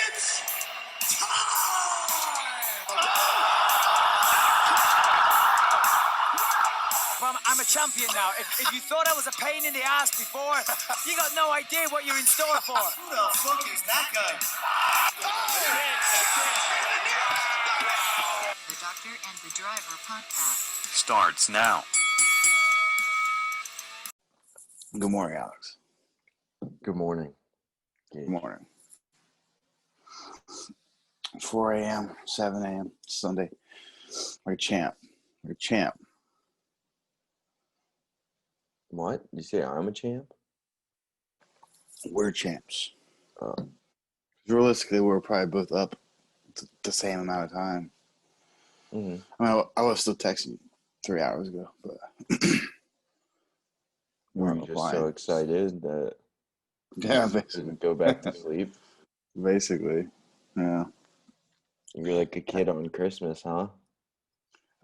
It's time! I'm a champion now. If you thought I was a pain in the ass before, you got no idea what you're in store for. Who the fuck is that guy? The Doctor and the Driver podcast starts now. Good morning, Alex. Good morning. Good morning. 4 a.m., 7 a.m., Sunday. We're a champ. We're a champ. What? You say I'm a champ? We're champs. Realistically, we're probably both up the same amount of time. Mm-hmm. I mean, I was still texting you 3 hours ago, but Were you just so excited that yeah, you didn't go back to sleep? Basically, yeah. You're like a kid on Christmas, huh?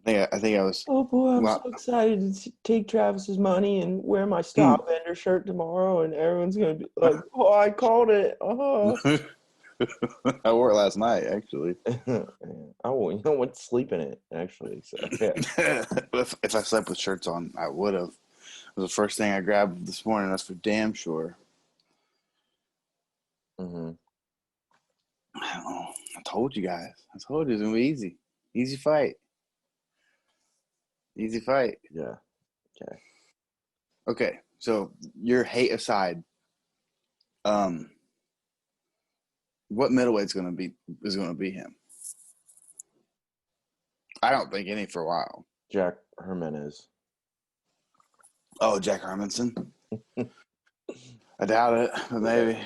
I think I was. Oh boy, I'm so excited to take Travis's money and wear my Style Bender shirt tomorrow, and everyone's gonna be like, "Oh, I called it." Oh. I wore it last night, actually. Oh, you don't want to sleep in it, actually. So yeah. If I slept with shirts on, I would have. It was the first thing I grabbed this morning. That's for damn sure. Mm-hmm. I don't know. I told you guys. I told you it's gonna be easy. Easy fight. Easy fight. Yeah. Okay. Okay. So your hate aside, what middleweight's gonna be him? I don't think any for a while. Jack Hermanez. Oh, Jack Hermanson. I doubt it, but maybe.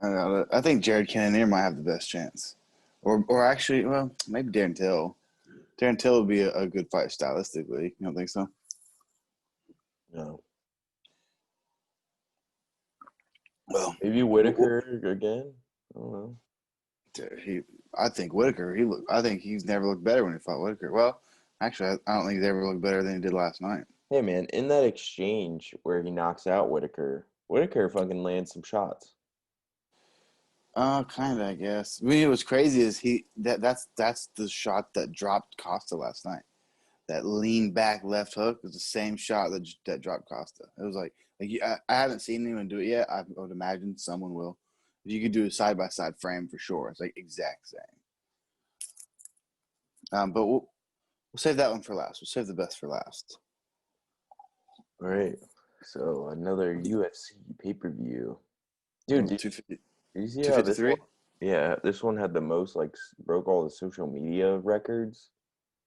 I doubt it. I think Jared Cannonier might have the best chance, or actually, well, maybe Darren Till. Darren Till would be a good fight stylistically. You don't think so? No. Well, maybe Whitaker again. I don't know. I think Whitaker. I think he's never looked better when he fought Whitaker. Well, actually, I don't think he's ever looked better than he did last night. Hey man, in that exchange where he knocks out Whitaker fucking lands some shots. Kind of, I guess. I mean, it was crazy is that's the shot that dropped Costa last night. That lean back left hook was the same shot that dropped Costa. It was like I haven't seen anyone do it yet. I would imagine someone will. If you could do a side by side frame for sure, it's like exact same. But we'll save that one for last. We'll save the best for last. All right. So another UFC pay-per-view, dude. 250. Did you see 253? This one had the most, like, broke all the social media records.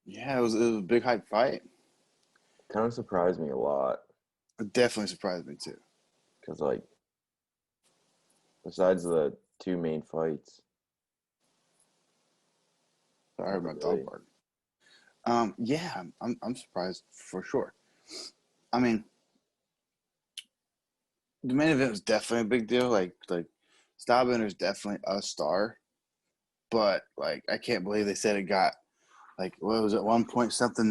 Yeah, it was a big hype fight. Kind of surprised me a lot. It definitely surprised me too. Because, like, besides the two main fights. I heard my dog bark. Yeah, I'm surprised for sure. I mean, the main event was definitely a big deal. Like Stylebender is definitely a star, but like I can't believe they said it got like what was it 1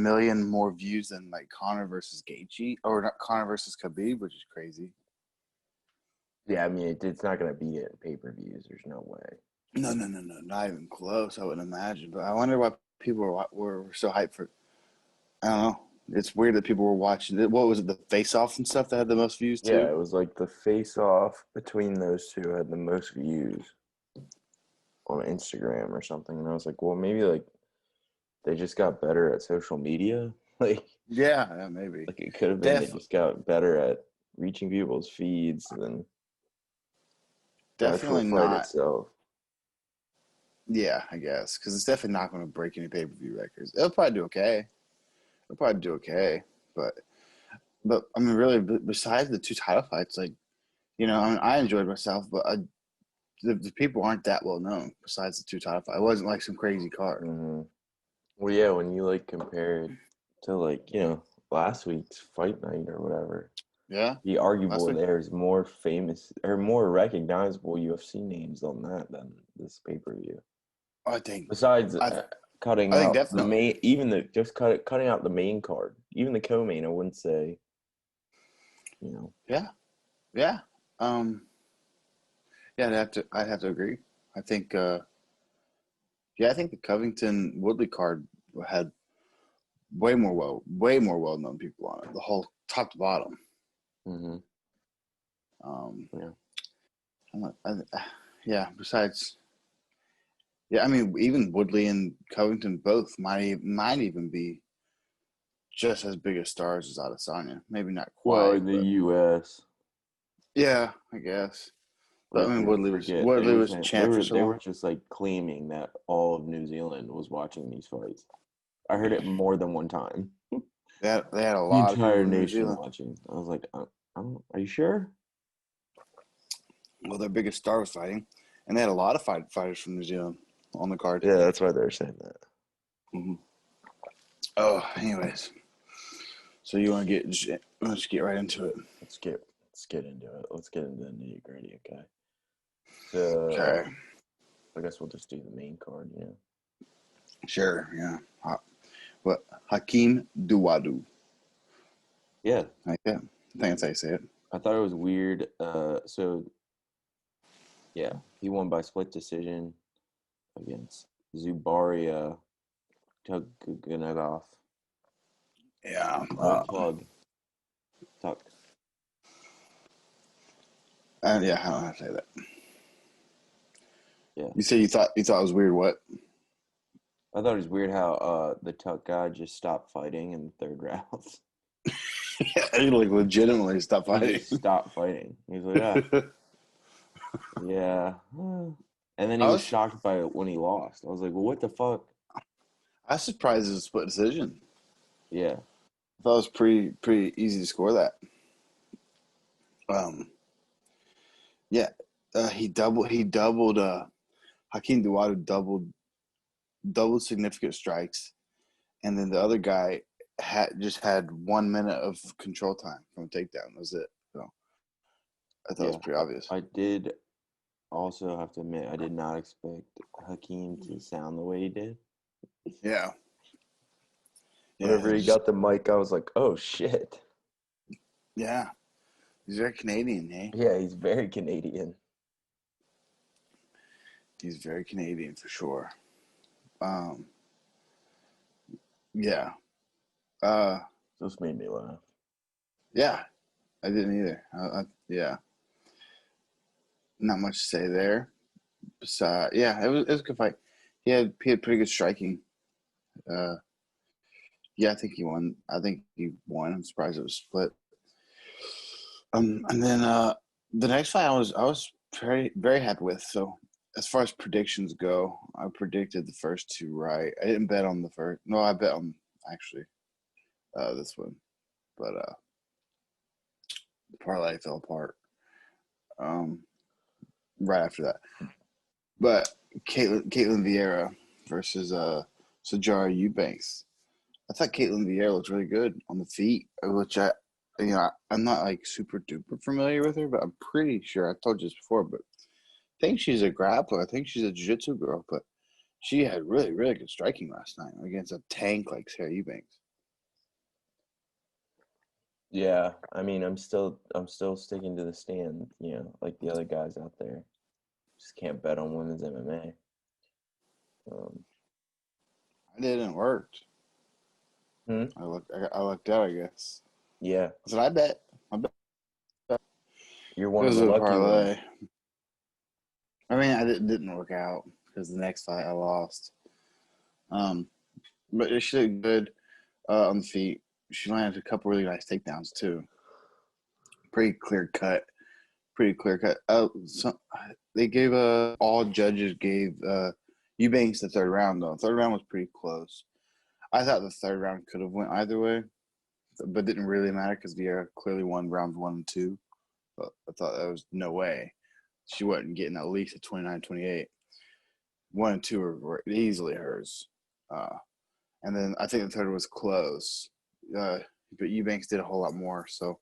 million more views than like Conor versus Gaethje or not Conor versus Khabib, which is crazy. Yeah, I mean it's not gonna be it pay-per-views. There's no way. No, not even close. I wouldn't imagine. But I wonder why people were so hyped for. I don't know. It's weird that people were watching it. What was it, the face-off and stuff that had the most views too? Yeah, it was like the face-off between those two had the most views on Instagram or something. And I was like, well, maybe like they just got better at social media. Like, yeah, maybe. Like it could have been they just got better at reaching people's feeds than definitely the actual fight not itself. Yeah, I guess because it's definitely not going to break any pay-per-view records. It'll probably do okay. But I mean, really, besides the two title fights, like, you know, I mean, I enjoyed myself, but the people aren't that well known. Besides the two title fights, it wasn't like some crazy card. Mm-hmm. Well, yeah, when you like compare it to like last week's fight night or whatever, yeah, the arguable there's more famous or more recognizable UFC names on that than this pay-per-view. I think besides cutting out the main, cutting out the main card, even the co-main, I wouldn't say, Yeah, Yeah. Yeah, I'd have to agree. I think yeah, I think the Covington Woodley card had way more well known people on it. The whole top to bottom. Mm-hmm. Yeah. Yeah. Besides, yeah, I mean, even Woodley and Covington both might even be just as big as stars as Adesanya. Maybe not Well, quite, in the but U.S., yeah, I guess. But like I mean, people forget Woodley was champ for so they were long. just like claiming that all of New Zealand was watching these fights. I heard it more than one time. They had a The lot of entire people in New nation Zealand. watching. I was like, are you sure? Well, their biggest star was fighting, and they had a lot of fighters from New Zealand on the card. Yeah, that's why they're saying that. Mm-hmm. Oh, anyways, so you want to let's get right into it. Let's get into it. Let's get into the nitty gritty, okay? Okay, So I guess we'll just do the main card, you know. sure, yeah. What Hakeem Duwadu? Yeah, Like that. I think that's how you say it. I thought it was weird. So yeah, he won by split decision against Zubaria Tukhughanov. Yeah. Or Tuck. Yeah, I don't know how to say that. Yeah. You said you thought it was weird. What? I thought it was weird how the Tuck guy just stopped fighting in the third round. He like legitimately stopped He fighting. just stopped fighting. He was like, yeah. And then he I was was shocked by it when he lost. I was like, well, what the fuck? I was surprised it was a split decision. Yeah. I thought it was pretty easy to score that. Um, yeah, he doubled Hakeem Duwadu doubled significant strikes, and then the other guy had 1 minute of control time from a takedown. That was it. So I thought it was Yeah. pretty obvious. I did also have to admit, I did not expect Hakeem to sound the way he did. Yeah, Whenever he got the mic, I was like, oh, shit. yeah. He's very Canadian, eh? Yeah, he's very Canadian. He's very Canadian for sure. Um, yeah. Just made me laugh. Yeah. I didn't either. Yeah. Not much to say there. Besides, yeah, it was a good fight. He had pretty good striking. Uh, yeah, I think he won. I'm surprised it was split. And then the next fight I was very happy with. So as far as predictions go, I predicted the first two right. I didn't bet on the first. No, I bet on actually this one, but the parlay fell apart right after that. But Caitlin Vieira versus Sajara Eubanks. I thought Caitlin Vieira looked really good on the feet, which I'm not like super duper familiar with her, but I'm pretty sure I told you this before, but I think she's a grappler. I think she's a jiu-jitsu girl, but she had really good striking last night against a tank like Sarah Eubanks. Yeah, I mean, I'm still sticking to the stand, you know, like the other guys out there. Just can't bet on women's MMA. I didn't work. Hmm? I lucked out, I guess. Yeah, So I bet. I bet you're it one of was the a lucky parlay. ones. I mean, I didn't work out because the next fight I lost. Um, but she looked good on the feet. She landed a couple really nice takedowns too. Pretty clear cut. Pretty clear cut. They gave all judges gave Eubanks the third round though. Third round was pretty close. I thought the third round could have went either way, but didn't really matter because Vieira clearly won rounds 1 and 2. But I thought there was no way she wasn't getting at least a 29-28. 1 and 2 were easily hers. And then I think the third was close. But Eubanks did a whole lot more. So,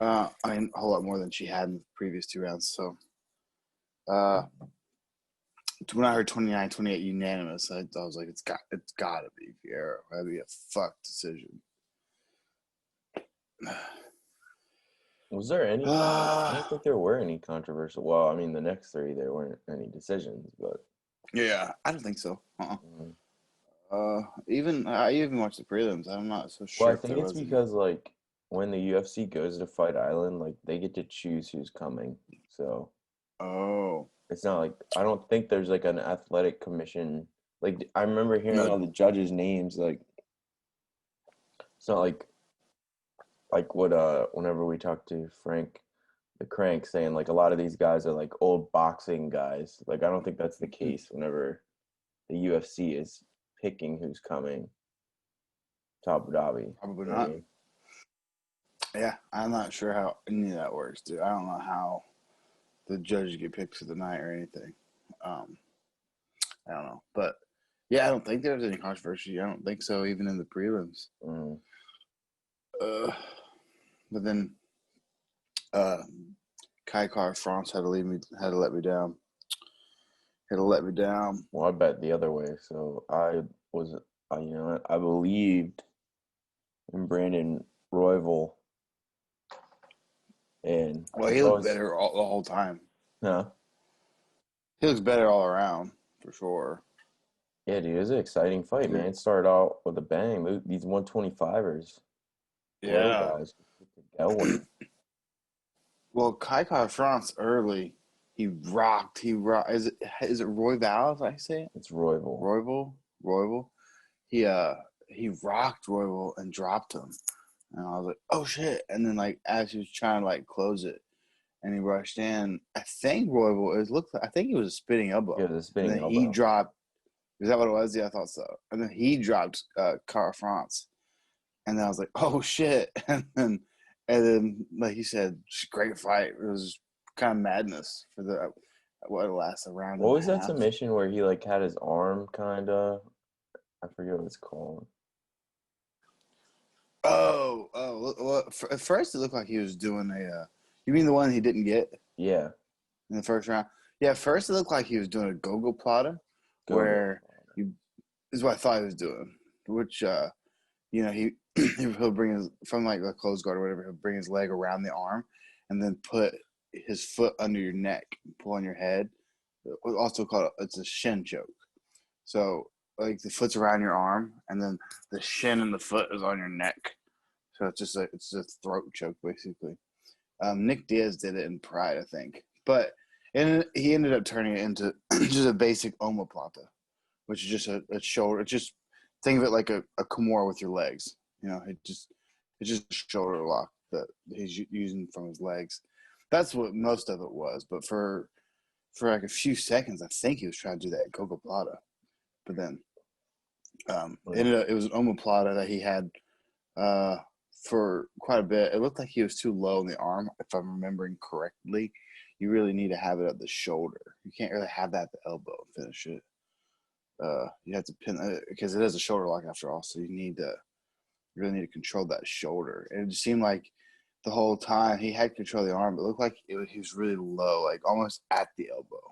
a whole lot more than she had in the previous 2 rounds. So, when I heard 29-28 unanimous, I was like, it's got to be Vieira. That'd be a fuck decision. Was there any? I Uh, don't think there were any controversial. Well, I mean, the next three there weren't any decisions, but yeah, I don't think so. mm. Even I even watched the prelims. I'm not so Well, sure I if think there it's was any. because like when the UFC goes to Fight Island, like they get to choose who's coming. So Oh, it's not like I don't think there's like an athletic commission. Like I remember hearing no. all the judges' names. Like it's not like what whenever we talk to Frank the Crank saying like a lot of these guys are like old boxing guys. Like I don't think that's the case whenever the UFC is picking who's coming to Abu Dhabi. Probably You know what I not. mean? Yeah, I'm not sure how any of that works, dude. I don't know how the judges get picked for the night or anything. Um, I don't know, but yeah, I don't think there was any controversy. I don't think so, even in the prelims. Mm. Uh, but then uh, Kai Car France had to let me down. Had to let me down. Well, I bet the other way. So I believed in Brandon Royval, and Well, it's he looked always better the whole time. huh. He looks better all around for sure. Yeah, dude, it was an exciting fight, man. It started out with a bang. These 125ers, little Yeah. guys, going. Well, Kai Car France early, he rocked. He rocked. Is it Royval? If I say it, It's Royval. Royval. He he rocked Royval and dropped him, and I was like, oh shit! And then like as he was trying to like close it, and he rushed in. I think Royval it looked. I think it was a spinning Yeah, elbow, the and spinning then he elbow. dropped. Is that what it was? Yeah, I thought so. And then he dropped Car France, and then I was like, oh shit! And then like you said, great fight. It was kind of madness for the what last a round What and a was that half. submission where he like had his arm kind of? I forget what it's called. Well, at first it looked like he was doing a. You mean the one he didn't get Yeah, in the first round? Yeah, at first it looked like he was doing a go-go plotter, go. where you is what I thought he was doing. Which he he'll bring his from like a closed guard or whatever. He'll bring his leg around the arm, and then put his foot under your neck, pull on your head. Also called it's a shin choke. So like the foot's around your arm, and then the shin and the foot is on your neck. So it's a throat choke basically. Nick Diaz did it in Pride, I think, but and he ended up turning it into just a basic omoplata, which is just a shoulder. Just think of it like a Kimura with your legs. It's just a shoulder lock that he's using from his legs. That's what most of it was. But for like a few seconds, I think he was trying to do that Gogo Plata, but then it was an omoplata that he had uh, for quite a bit. It looked like he was too low in the arm, if I'm remembering correctly. You really need to have it at the shoulder. You can't really have that at the elbow and finish it. You have to pin because it is a shoulder lock after all. So you really need to control that shoulder. And it just seemed like the whole time he had control of the arm, but it looked like he was really low, like almost at the elbow.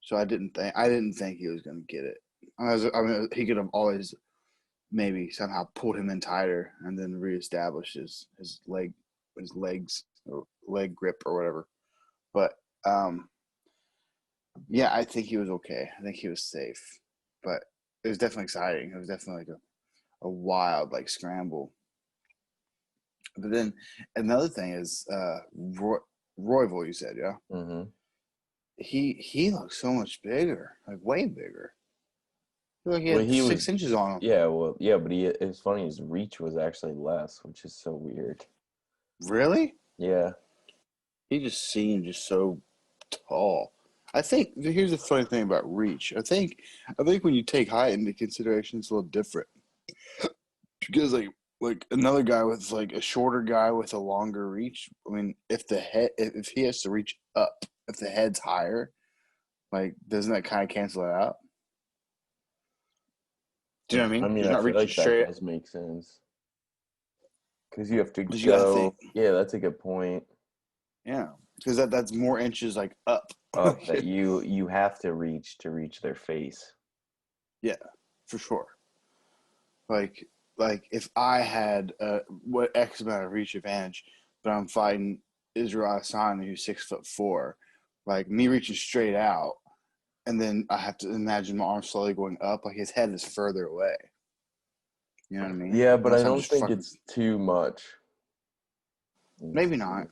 So I didn't think he was going to get it. I mean, he could have always maybe somehow pulled him in tighter and then reestablished his legs or leg grip or whatever. But yeah, I think he was okay. I think he was safe. But it was definitely exciting. It was definitely like a wild like scramble. But then another thing is Royval, you said, yeah. Mm-hmm. He looks so much bigger, like way bigger. I feel like he Well, had he 6 inches on him. yeah, well, yeah, but it's funny. His reach was actually less, which is so weird. Really? Yeah, He just seemed just so tall. I think here's the funny thing about reach. I think when you take height into consideration, it's a little different because like another guy with like a shorter guy with a longer reach. I mean, if he has to reach up, if the head's higher, like doesn't that kind of cancel it out? Do you know what I I mean? mean, He's I not feel reaching like that straight. does make sense because you have to Because you got to think, go. Yeah, that's a good point. yeah, because that's more inches like up. Up that you have to reach their face. Yeah, for sure. Like if I had what X amount of reach advantage, but I'm fighting Israel Adesanya, who's 6'4", like me reaching straight out, and then I have to imagine my arm slowly going up, like his head is further away. You know what I mean? Yeah, but Unless I I'm don't just think fucking- it's too much. Maybe not.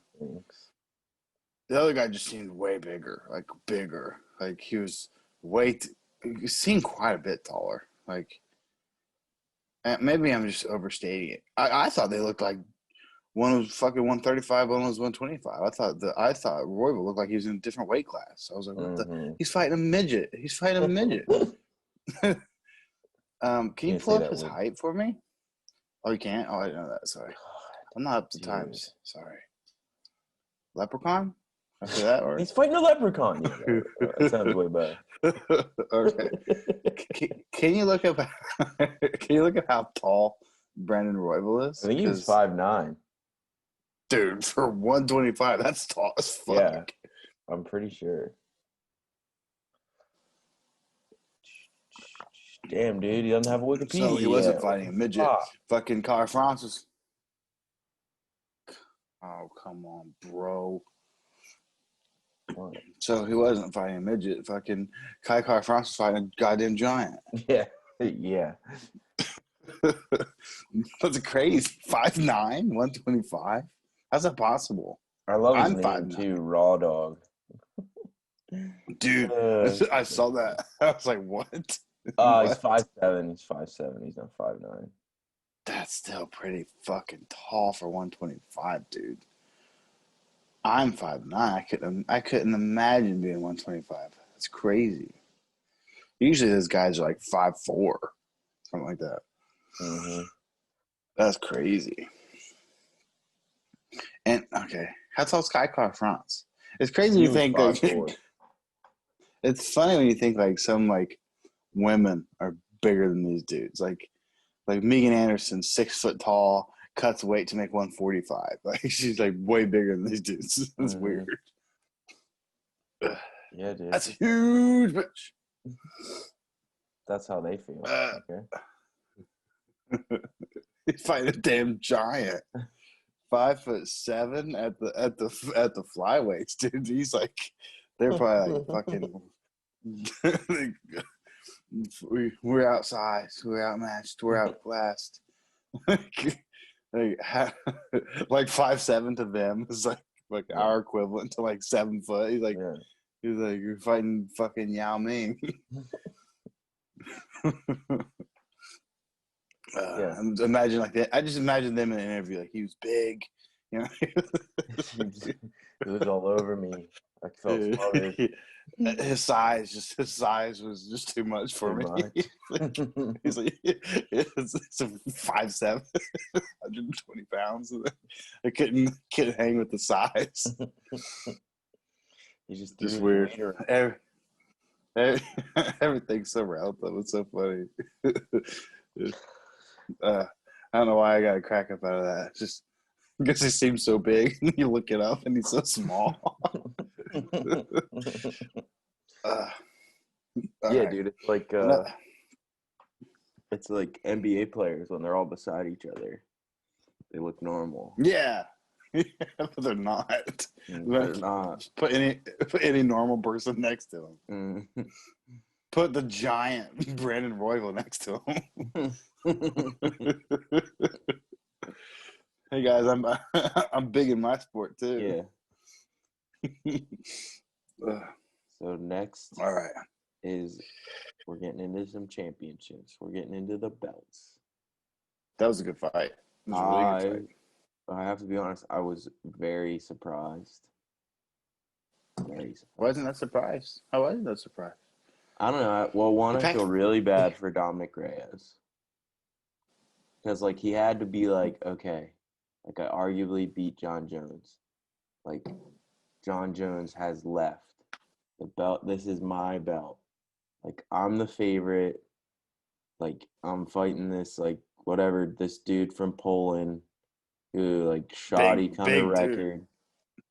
The other guy just seemed way bigger, like bigger. Like he was he seemed quite a bit taller. Like, and maybe I'm just overstating it. I thought they looked like one was fucking 135, one was 125. I thought Royval looked like he was in a different weight class. I was like, what the? He's fighting a midget. He's fighting a midget. Can you Can't pull say up that his word. height for me? Oh, you can't? Oh, I didn't know that. Sorry. I'm not up to Dude. times. Sorry. Leprechaun? After that, or He's fighting a leprechaun. Yeah, that sounds way better. okay. Can you look up? Can you look at how tall Brandon Royval is? I think he's 5'9". Dude, for 125, that's tall as fuck. Yeah, I'm pretty sure. Damn, dude, he doesn't have a Wikipedia. So he wasn't yet. fighting a midget. Fuck. Fucking Car Francis. Oh, come on, bro. What? So he wasn't fighting a midget. Fucking Car Francis fighting a goddamn giant. Yeah, yeah. That's crazy. 5'9", 125? How's that possible? I love his I'm name 5'9". too, Raw Dog. Dude, I saw that. I was like, what? He's What? 5'7". He's 5'7". He's not 5'9". That's still pretty fucking tall for 125, dude. I'm 5'9". I couldn't imagine being 125. That's crazy. Usually those guys are like 5'4", something like that. Mm-hmm. That's crazy. And okay, how tall is Car France? It's crazy He to was think. 5'4". It's funny when you think like some like women are bigger than these dudes. Like Megan Anderson, 6 foot tall, cuts weight to make 145. Like she's like way bigger than these dudes. That's Mhm. weird. Yeah, dude. That's a huge bitch. That's how they feel. Okay. He's fighting a damn giant. 5'7" at the flyweights, dude. He's like, they're probably like fucking. We're outsized. We're outmatched. We're outclassed. like 5'7" to them is like our equivalent to like 7 foot. He's like, you're fighting fucking Yao Ming. Imagine like that. I just imagine them in an interview. Like he was big, you know. It was all over me. I felt smothered. His size was just too much for me. He's like, it's a 5'7", 120 pounds. I couldn't hang with the size. He's just weird. Everything's so relative. It's so funny. I don't know why I got a crack up out of that. Just because he seems so big. You look it up and he's so small. Yeah, dude. It's like NBA players when they're all beside each other. They look normal. Yeah. But they're not. They're not. Put any normal person next to him. Mm. Put the giant Brandon Royval next to him. Hey guys, I'm big in my sport too. Yeah. So next, all right, is we're getting into some championships. We're getting into the belts. That was a good fight. It was a really good fight. I have to be honest. I was very surprised. Wasn't that surprised? How wasn't that surprised? I don't know. Well, one, I feel really bad for Dominic Reyes. Because, like, he had to be like, okay, like, I arguably beat Jon Jones. Like, Jon Jones has left. The belt, this is my belt. Like, I'm the favorite. Like, I'm fighting this, like, whatever, this dude from Poland who, like, shoddy kind of record.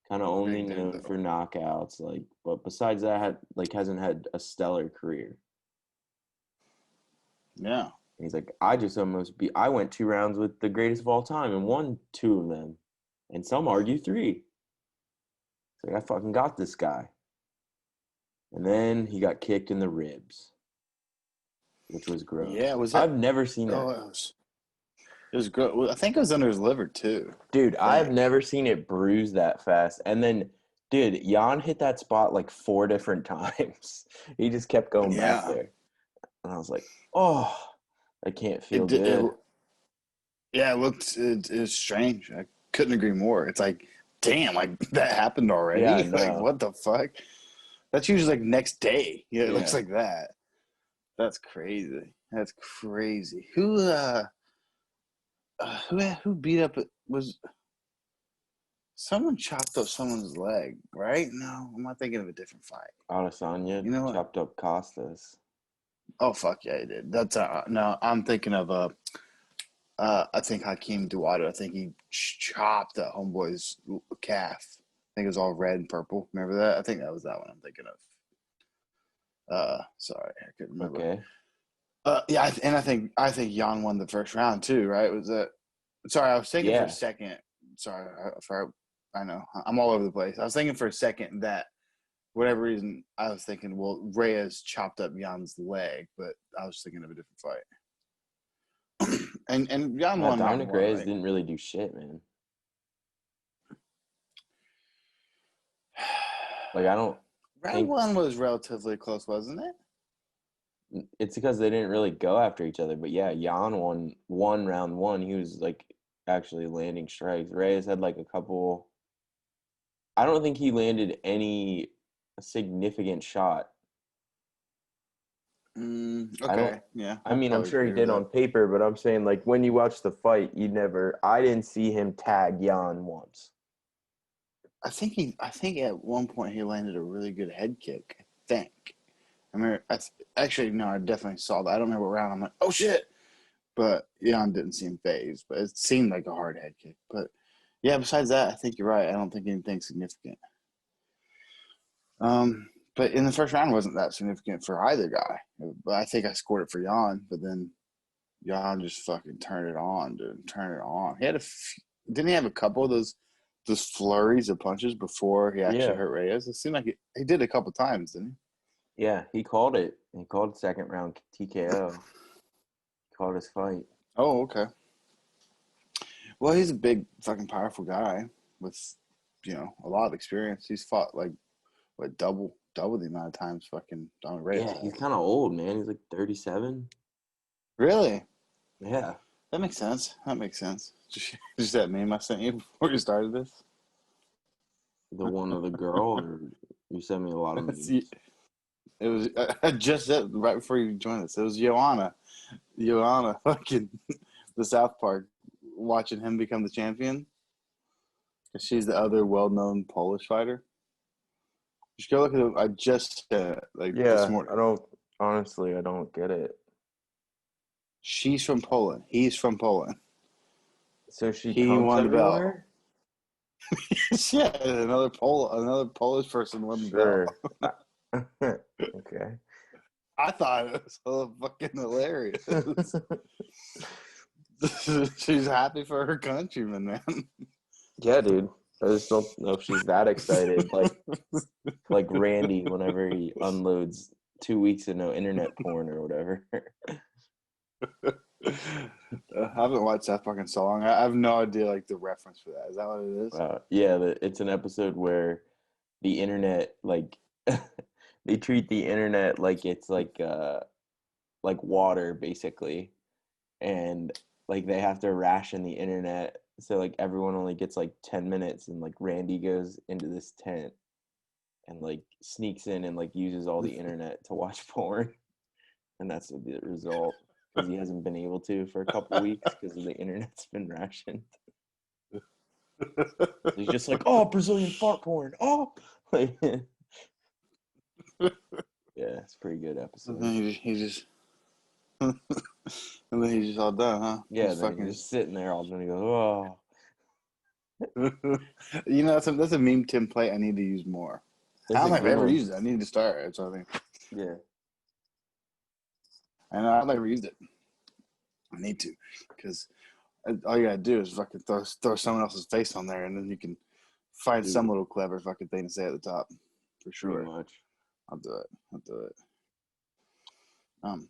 Kind of only known for knockouts, like, but besides that, hasn't had a stellar career. Yeah. And he's like, I went 2 rounds with the greatest of all time and won 2 of them. And some argue 3. It's like, I fucking got this guy. And then he got kicked in the ribs, which was gross. Yeah, was that? I've never seen that. Oh, it was good. Well, I think it was under his liver too. Dude, I've never seen it bruise that fast. And then, dude, Jan hit that spot like 4 different times. He just kept going back there. And I was like, oh, I can't feel good. Yeah, it looked it was strange. I couldn't agree more. It's like, damn, like that happened already. Yeah, I Like, know. what the fuck? That's usually like next day. Yeah, it looks Yeah. like that. That's crazy. That's crazy. Who beat up? Was someone chopped up someone's leg? Right? No, am I thinking of a different fight? Adesanya You know what? chopped up Costas. Oh fuck yeah, he did. That's no. I'm thinking of I think Hakeem Duwado. I think he chopped that homeboy's calf. I think it was all red and purple. Remember that? I think that was that one I'm thinking of. Sorry, I couldn't remember. Okay. Yeah, and I think Jan won the first round too, right? Was that? Sorry, I was thinking for a second. Sorry, I know I'm all over the place. I was thinking for a second that whatever reason I was thinking, well, Reyes chopped up Jan's leg, but I was thinking of a different fight. and Jan won round Dominic one, Reyes right? didn't really do shit, man. Like, I don't Round think one was relatively close, wasn't it? it's because they didn't really go after each other. But yeah, Jan won round 1. He was like actually landing strikes. Reyes had like a couple. I don't think he landed any significant shot. Okay, yeah. I mean, I'm sure he did on paper, but I'm saying like when you watch the fight, I didn't see him tag Jan once. I think at one point he landed a really good head kick. I think. I mean, actually, no, I definitely saw that. I don't remember what round. I'm like, oh shit! But Jan didn't seem phased, but it seemed like a hard head kick. But yeah, besides that, I think you're right. I don't think anything significant. But in the first round, it wasn't that significant for either guy. But I think I scored it for Jan, but then Jan just fucking turned it on, dude. Turn it on. He had didn't he have a couple of those flurries of punches before he actually hurt Reyes? It seemed like he did a couple times, didn't he? Yeah, he called it. He called second round TKO. He called his fight. Oh, okay. Well, he's a big, fucking powerful guy with, a lot of experience. He's fought like what double the amount of times fucking Dominic Reyes. Yeah, he's kind of old, man. He's like 37. Really? Yeah. That makes sense. Just that meme I sent you before you started this. The one of the girl, or you sent me a lot of memes. It was I just said right before you joined us. It was Joanna, fucking the South Park, watching him become the champion. She's the other well-known Polish fighter. Just go look at it. I just this morning. I don't get it. She's from Poland. He's from Poland. So he won the belt. Yeah, another Polish person won the belt. Okay. I thought it was so fucking hilarious. She's happy for her countrymen, man. Yeah, dude. I just don't know if she's that excited. Like Randy whenever he unloads 2 weeks of no internet porn or whatever. I haven't watched that fucking so long. I have no idea like the reference for that. Is that what it is? Yeah, it's an episode where the internet they treat the internet like it's like water basically, and like they have to ration the internet, so like everyone only gets like 10 minutes, and like Randy goes into this tent and like sneaks in and like uses all the internet to watch porn, and that's the result, because he hasn't been able to for a couple weeks because the internet's been rationed. He's just like, oh, Brazilian fart porn. Oh, like, yeah, it's a pretty good episode. And then he just and then he's just all done, huh? Yeah, he's then he's just sitting there all done. He goes, oh. That's a meme template I need to use more. I don't think I've ever used it. I need to start. That's what I think. Yeah. And I've never used it. I need to, because all you gotta do is fucking throw someone else's face on there, and then you can Find some little clever fucking thing to say at the top, for sure. Pretty much. I'll do it.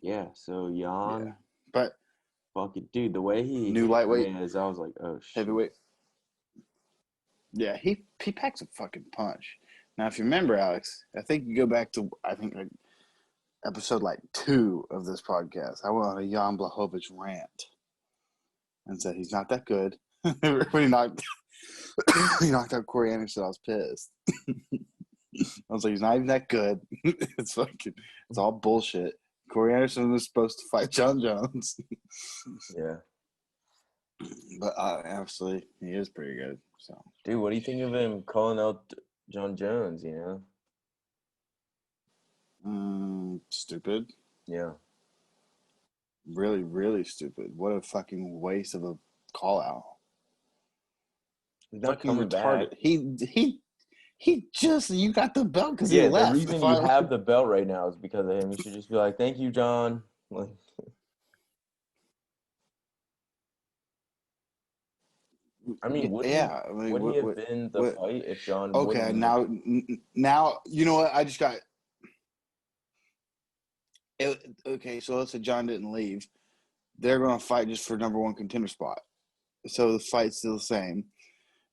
Yeah. So Jan, Yeah. But fuck it, dude. The way he new hit lightweight, is, I was like, oh shit. heavyweight. Yeah, he packs a fucking punch. Now, if you remember, Alex, I think you go back to like episode 2 of this podcast. I went on a Jan Blachowicz rant and said he's not that good. When he knocked out Corey Anderson, I was pissed. I was like, he's not even that good. It's all bullshit. Corey Anderson was supposed to fight Jon Jones. Yeah. But absolutely, he is pretty good. So, Dude, what do you think of him calling out Jon Jones, stupid. Yeah. Really, really stupid. What a fucking waste of a call out. He's not Fucking coming retarded. back. He just, you got the belt because he Yeah, left. the reason you have the belt right now is because of him. You should just be like, thank you, John. Like, I mean, would he have been the fight if John okay, wouldn't? now, you know what? I just got it. Okay, so let's say John didn't leave. They're going to fight just for number 1 contender spot. So the fight's still the same.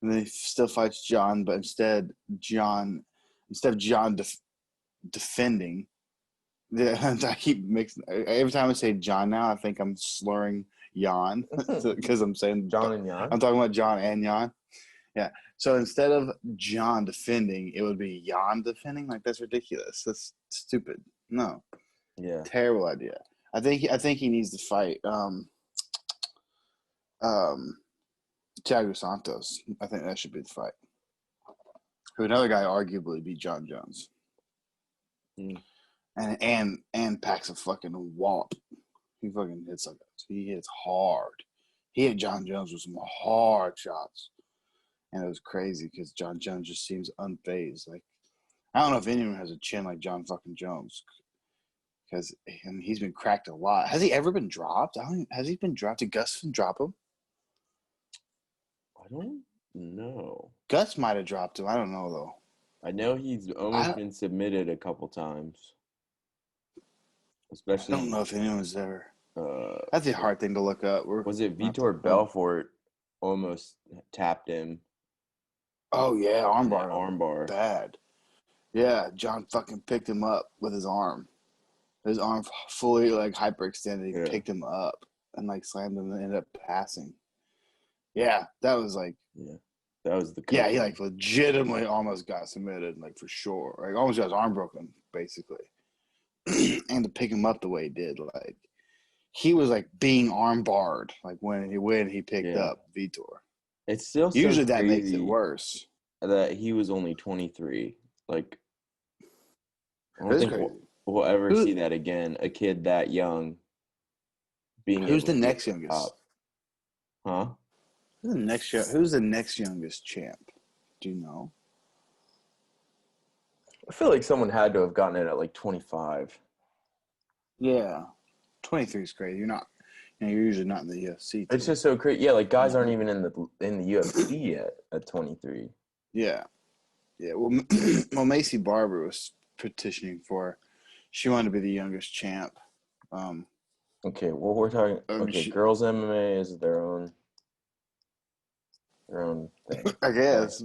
And then he still fights John, but instead of John defending, I keep mixing. Every time I say John now, I think I'm slurring Jan because I'm saying John and Jan. I'm talking about John and Jan. Yeah. So instead of John defending, it would be Jan defending. Like, that's ridiculous. That's stupid. No. Yeah. Terrible idea. I think he needs to fight Thiago Santos. I think that should be the fight. Who another guy arguably beat Jon Jones. And packs a fucking wallop. He fucking hits he hits hard. He hit Jon Jones with some hard shots. And it was crazy because Jon Jones just seems unfazed. Like, I don't know if anyone has a chin like Jon fucking Jones. Because he's been cracked a lot. Has he ever been dropped? Has he been dropped? Did Gus drop him? I don't know. Gus might have dropped him. I don't know, though. I know he's almost been submitted a couple times. Especially, I don't know if anyone's ever. That's a hard thing to look up. Was it Vitor Belfort almost tapped him? Oh, yeah, armbar. Armbar. Bad. Yeah, John fucking picked him up with his arm. His arm fully, hyperextended. He picked him up and, slammed him and ended up passing. Yeah, that was Yeah, that was the. Yeah, he legitimately almost got submitted, for sure. Almost got his arm broken, basically. And to pick him up the way he did, he was being arm barred, when he picked up Vitor. It's still usually that makes it worse. That he was only 23. I don't think we'll ever see that again. A kid that young being. Who's the next youngest? Huh? Who's the next youngest champ? Do you know? I feel like someone had to have gotten it at 25. Yeah, 23 is crazy. You're usually not in the UFC. It's just so crazy. Yeah, guys aren't even in the UFC yet at 23. Yeah. Well, Macy Barber was petitioning for. She wanted to be the youngest champ. Okay, well, we're talking. Okay, girls MMA is their own thing. I guess.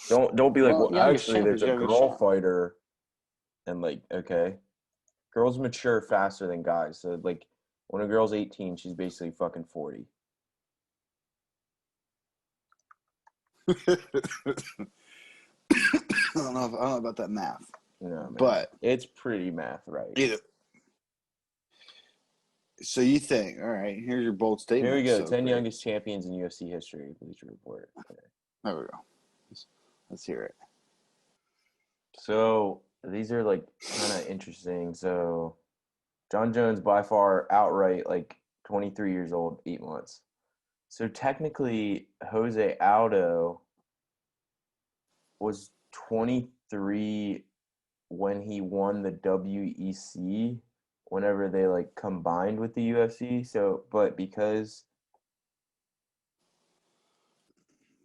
Don't be like, well, actually, there's a girl champ. fighter, and okay, girls mature faster than guys. So when a girl's 18, she's basically fucking 40. I don't know about that math. No, man. But it's pretty math, right? Yeah. So you think, all right, here's your bold statement. Here we go. 10 youngest champions in UFC history. Bleacher Report. Okay. There we go. Let's hear it. So these are kind of interesting. So Jon Jones by far outright 23 years old, 8 months. So technically Jose Aldo was 23 when he won the WEC whenever they combined with the UFC. So, but because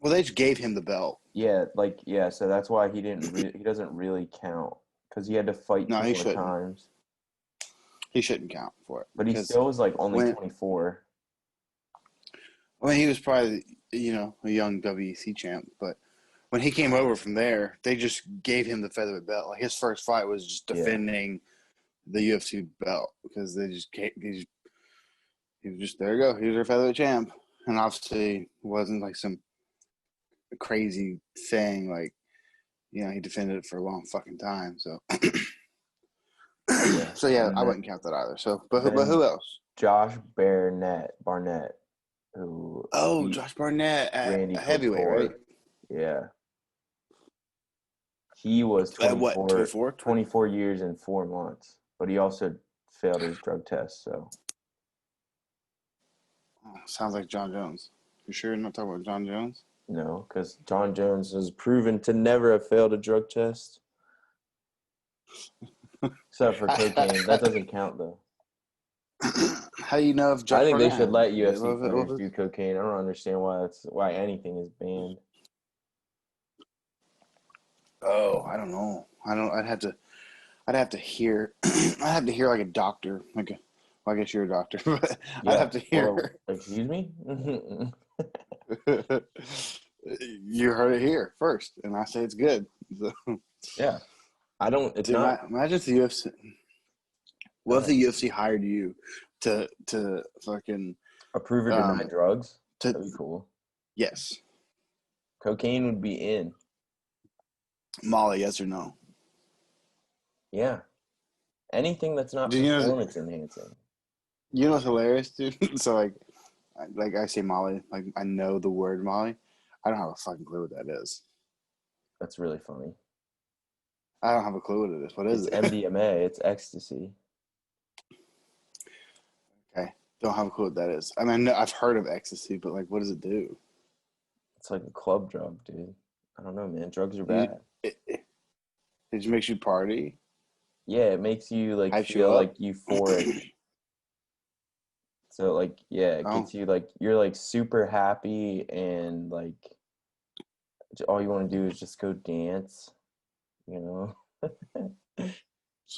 they just gave him the belt. So that's why he doesn't really count because he had to fight No, two he more shouldn't. times. He shouldn't count for it. But he still was like only 24. I mean, he was probably, a young WEC champ, but when he came over from there, they just gave him the featherweight belt. Like his first fight was just defending the UFC belt because he was just, there you go, he was their featherweight champ. And obviously it wasn't like some crazy thing, like, he defended it for a long fucking time. So, I wouldn't count that either. So, but who else? Josh Barnett, who Josh Barnett at Randy heavyweight, Couture. right? Yeah. He was 24 years and 4 months, but he also failed his drug test, so. Sounds like Jon Jones. You sure you're not talking about Jon Jones? No, because Jon Jones is proven to never have failed a drug test. Except for cocaine. That doesn't count, though. How do you know if Josh I think Barnett they should let UFC what fighters do cocaine. I don't understand why anything is banned. Oh, I don't know. I'd have to hear. I'd have to hear like a doctor. I guess you're a doctor, but I'd have to hear. Excuse me. You heard it here first, and I say it's good. So, yeah, I don't. It's not. Imagine if the UFC. What if the UFC hired you to fucking approve or deny drugs? That'd be cool. Yes. Cocaine would be in. Molly, yes or no? Yeah. Anything that's not performance enhancing. You know what's hilarious, dude? So like I say Molly, like I know the word Molly. I don't have a fucking clue what that is. That's really funny. I don't have a clue what it is. What is it? It's MDMA. It's ecstasy. Okay. Don't have a clue what that is. I mean, I've heard of ecstasy, but like, what does it do? It's like a club drug, dude. I don't know, man. Drugs are bad. It just makes you party. Yeah, it makes you like Hype feel you like euphoric. So like, yeah, it gets you like you're like super happy and like all you want to do is just go dance, you know.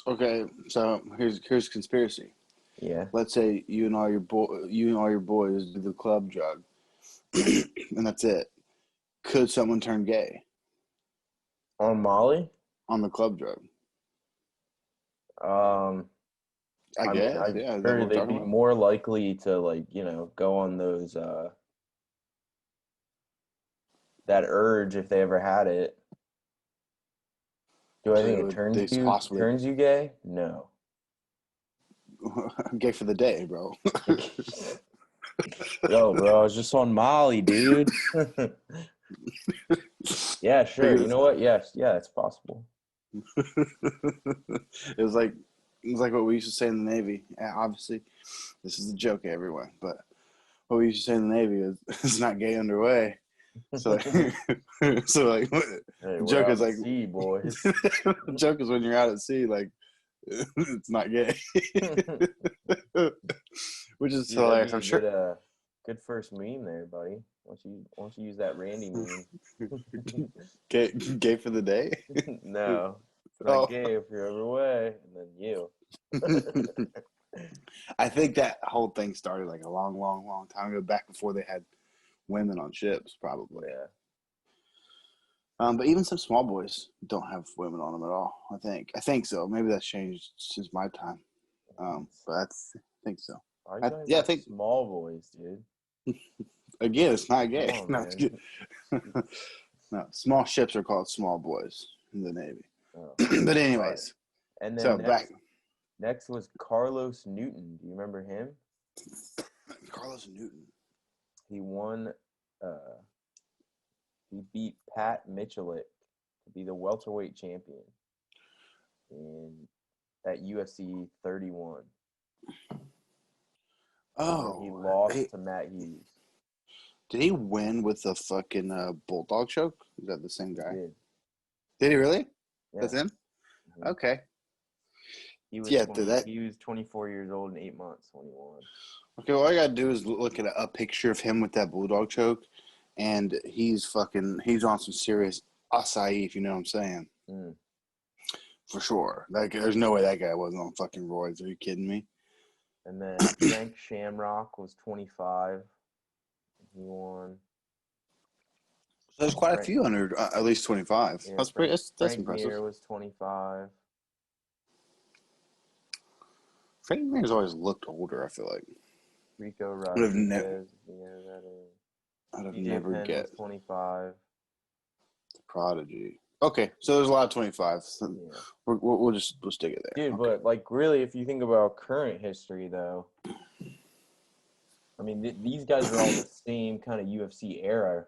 Okay, so here's conspiracy. Yeah. Let's say you and all your boys do the club drug, and that's it. Could someone turn gay On Molly? on the club drug? I guess. I'm yeah. sure they'd be more likely to like, go on those that urge if they ever had it. Do I think it turns you gay? No. Gay for the day, bro. Yo, bro, I was just on Molly, dude. Yeah, sure. You know what? Yes, yeah, it's possible. It was like what we used to say in the Navy. Obviously, this is a joke, everyone. But what we used to say in the Navy is, "It's not gay underway." So, hey, joke is like, sea, boys. Joke is when you're out at sea, like it's not gay, which is hilarious. I'm sure. Good first meme there, buddy. Once you use that Randy meme. Gay for the day? No. It's not gay if you're overweight, and then you. I think that whole thing started like a long, long, long time ago, back before they had women on ships, probably. Yeah. But even some small boys don't have women on them at all. I think so. Maybe that's changed since my time. But I think so. I think small boys, dude. Again, it's not gay. On, no, no, small ships are called small boys in the Navy. Oh. But anyways, and then next was Carlos Newton. Do you remember him? Carlos Newton. He won. He beat Pat Michalik to be the welterweight champion in that UFC 31. Oh, he lost to Matt Hughes. Did he win with a fucking bulldog choke? Is that the same guy? Did he really? Yeah. That's him? Mm-hmm. Okay. He was he was 24 years old and 8 months when he won. Okay, all I gotta do is look at a picture of him with that bulldog choke, and he's on some serious acai, if you know what I'm saying. Mm. For sure. Like, there's no way that guy wasn't on fucking roids. Are you kidding me? And then Frank Shamrock was 25. He won. So there's quite a Frank- few under at least 25. Yeah, That's Frank, that's Frank impressive. Mir was 25. Frank Mir's always looked older, I feel like. Rico I'd have Rodriguez. Yeah, that is. I'd have DJ never Penn get was 25. Prodigy. Okay, so there's a lot of 25. So Yeah. we'll stick it there. Dude, Okay. but like really, if you think about current history, though, I mean, these guys are all the same kind of UFC era.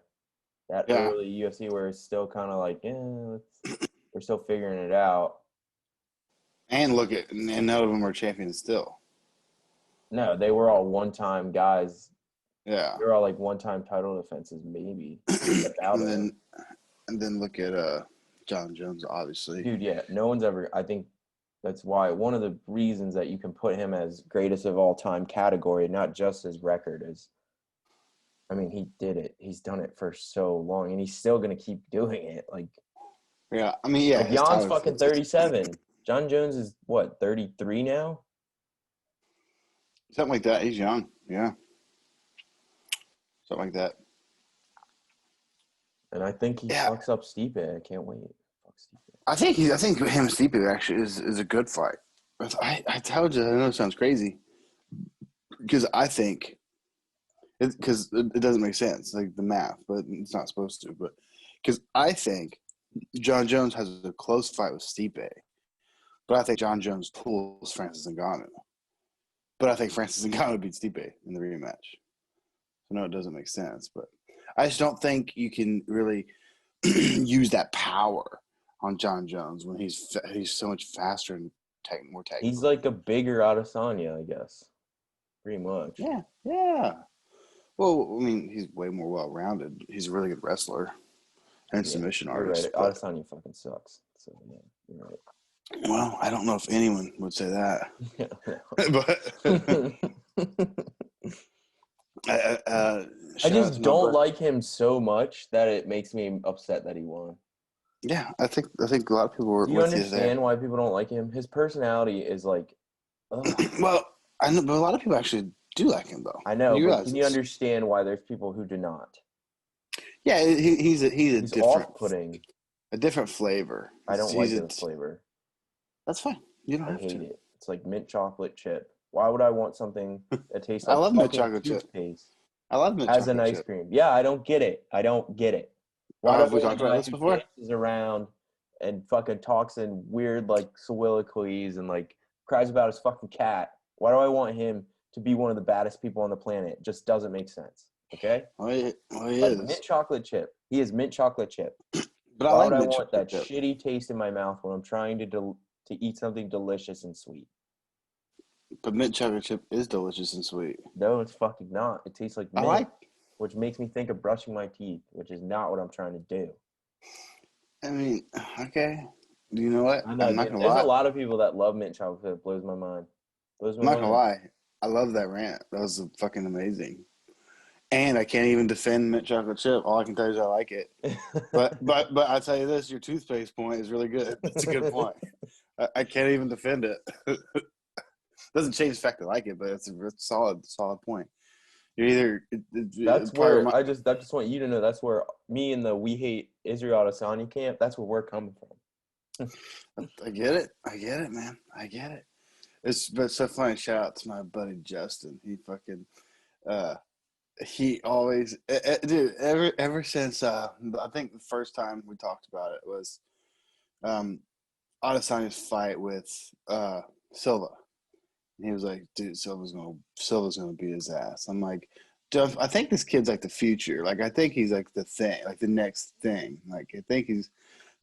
That Yeah. early UFC where it's still kind of like, we're still figuring it out. And look at, and none of them are champions still. No, they were all one-time guys. Yeah. They were all like one-time title defenses, maybe. and then look at Jon Jones, obviously. Dude, yeah, no one's ever. I think that's why one of the reasons that you can put him as greatest of all time category, not just his record, is. I mean, he did it. He's done it for so long, and he's still gonna keep doing it. Like, Yeah, I mean, yeah. like Jan's fucking 37. Jon Jones is what, 33 now? Something like that. He's young. Yeah. Something like that. And I think he fucks up Stipe. I can't wait. Fuck Stipe. I think him and Stipe actually is a good fight. I told you, I know it sounds crazy, because I think it doesn't make sense, like the math, but it's not supposed to. But because I think Jon Jones has a close fight with Stipe, but I think Jon Jones pulls Francis Ngannou. But I think Francis Ngannou beats Stipe in the rematch. I know it doesn't make sense, but I just don't think you can really use that power on Jon Jones when he's so much faster and more technical. He's like a bigger Adesanya, I guess. Pretty much. Yeah. Well, I mean, he's way more well-rounded. He's a really good wrestler and submission artist. Right. Adesanya fucking sucks. So, yeah, you're right. Well, I don't know if anyone would say that. But I just don't like him so much that it makes me upset that he won. Yeah, I think a lot of people were. Do you understand why people don't like him? His personality is like. Well, I know, but a lot of people actually do like him, though. I know, but can you understand why there's people who do not? Yeah, he's a different, off-putting. A different flavor. I don't like his flavor. That's fine. You don't have to. I hate it. It's like mint chocolate chip. Why would I want something that tastes like I love mint chocolate chip. I love mint chocolate chip. As an ice cream. Yeah, I don't get it. Why have we talked about this before? Dances around and fucking talks in weird like soliloquies and like cries about his fucking cat. Why do I want him to be one of the baddest people on the planet? It just doesn't make sense. Okay? Well, he like is. Mint chocolate chip. He is mint chocolate chip. But why would I want that shitty taste in my mouth when I'm trying to eat something delicious and sweet? But mint chocolate chip is delicious and sweet. No, it's fucking not. It tastes like mint, which makes me think of brushing my teeth, which is not what I'm trying to do. I mean, okay. You know what? I know, I'm not gonna there's lie. a lot of people that love mint chocolate. It blows my mind. I'm not gonna lie. I love that rant. That was fucking amazing. And I can't even defend mint chocolate chip. All I can tell you is I like it. But I'll tell you this: your toothpaste point is really good. It's a good point. I can't even defend it. Doesn't change the fact I like it, but it's a solid point. You're either that's where I just want you to know that's where me and the We Hate Israel Adesanya camp. That's where we're coming from. I get it, man. I get it. But it's so funny. Shout out to my buddy Justin. He fucking he always dude. Ever since I think the first time we talked about it was Adesanya's fight with Silva. And he was like, dude, Silva's gonna beat his ass. I'm like, Duff, I think this kid's like the future. Like, I think he's like the thing, like the next thing. Like, I think he's